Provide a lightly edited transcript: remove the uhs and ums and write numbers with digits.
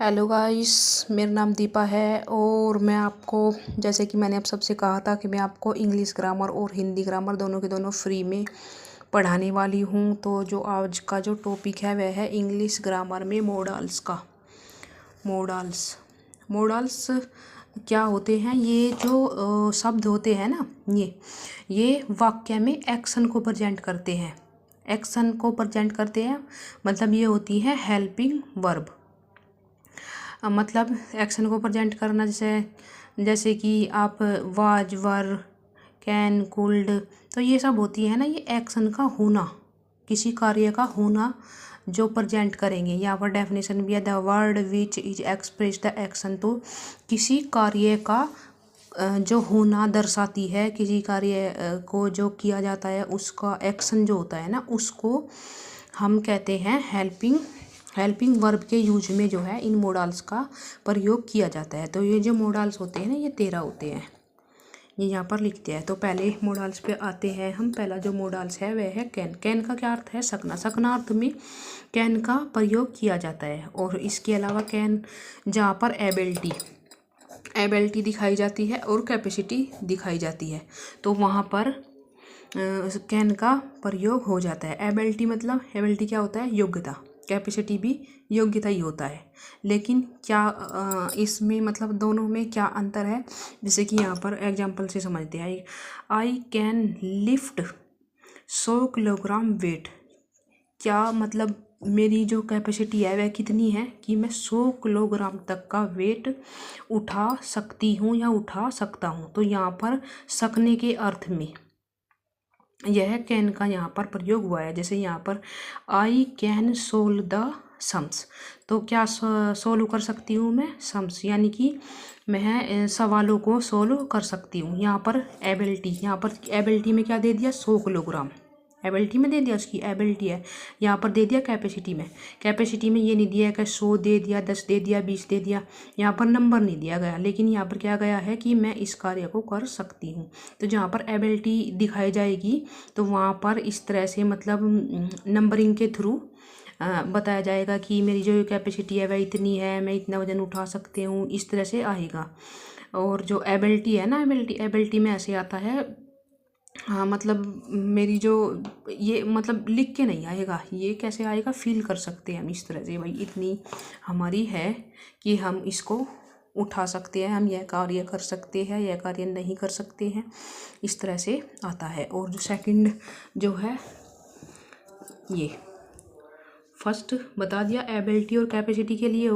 Hello guys, मेरा नाम दीपा है और मैं आपको, जैसे कि मैंने आप सबसे कहा था कि मैं आपको इंग्लिश ग्रामर और हिंदी ग्रामर दोनों के दोनों फ्री में पढ़ाने वाली हूँ। तो जो आज का जो टॉपिक है वह है इंग्लिश ग्रामर में मोडाल्स का। मोडाल्स क्या होते हैं? ये जो शब्द होते हैं ना, ये वाक्य में एक्शन को प्रेजेंट करते हैं। मतलब ये होती है हेल्पिंग वर्ब। मतलब एक्शन को प्रेजेंट करना, जैसे कि आप वाज, वर, कैन, कुल्ड, तो ये सब होती है ना, ये एक्शन का होना, किसी कार्य का होना जो प्रेजेंट करेंगे। यहाँ पर डेफिनेशन भी है, the word which is express the action. तो किसी कार्य का जो होना दर्शाती है, किसी कार्य को जो किया जाता है उसका एक्शन जो होता है ना, उसको हम कहते हैं हेल्पिंग वर्ब के यूज में जो है इन मोडाल्स का प्रयोग किया जाता है। तो ये जो मोडाल्स होते हैं ना, ये 13 होते हैं, ये यहाँ पर लिखते हैं। तो पहले मोडाल्स पे आते हैं हम। पहला जो मोडाल्स है वह है कैन। कैन का क्या अर्थ है? सकना। सकना अर्थ में कैन का प्रयोग किया जाता है। और इसके अलावा कैन जहाँ पर एबिलिटी दिखाई जाती है और कैपेसिटी दिखाई जाती है, तो वहाँ पर कैन का प्रयोग हो जाता है। एबिलिटी क्या होता है? योग्यता। कैपेसिटी भी योग्यता ही होता है। लेकिन क्या इसमें मतलब दोनों में क्या अंतर है? जैसे कि यहाँ पर एग्जांपल से समझते हैं। I can lift 100 kilogram weight. क्या मतलब मेरी जो कैपेसिटी है वह कितनी है कि मैं 100 किलोग्राम तक का वेट उठा सकती हूँ या उठा सकता हूँ। तो यहाँ पर सकने के अर्थ में यह कैन का यहाँ पर प्रयोग हुआ है। जैसे यहाँ पर I can solve the sums, तो क्या सोल्व कर सकती हूँ मैं? सम्स, यानी कि मैं सवालों को सोल्व कर सकती हूँ। यहाँ पर एबिलिटी में क्या दे दिया? 100 किलोग्राम एबिलिटी में दे दिया, उसकी एबिलिटी है। यहाँ पर दे दिया कैपेसिटी में ये नहीं दिया कि 100 दे दिया, 10 दे दिया, 20 दे दिया, यहाँ पर नंबर नहीं दिया गया। लेकिन यहाँ पर क्या गया है कि मैं इस कार्य को कर सकती हूँ। तो जहाँ पर एबिलिटी दिखाई जाएगी तो वहाँ पर इस तरह से मतलब नंबरिंग के थ्रू बताया जाएगा कि मेरी जो कैपेसिटी है वह इतनी है, मैं इतना वजन उठा सकती हूँ, इस तरह से आएगा। और जो एबिलिटी है ना, एबिलिटी में ऐसे आता है, हाँ मतलब मेरी जो ये मतलब लिख के नहीं आएगा, ये कैसे आएगा? फील कर सकते हैं हम इस तरह से, भाई इतनी हमारी है कि हम इसको उठा सकते हैं, हम यह कार्य कर सकते हैं, यह कार्य नहीं कर सकते हैं, इस तरह से आता है। और जो सेकंड जो है, ये फर्स्ट बता दिया एबिलिटी और कैपेसिटी के लिए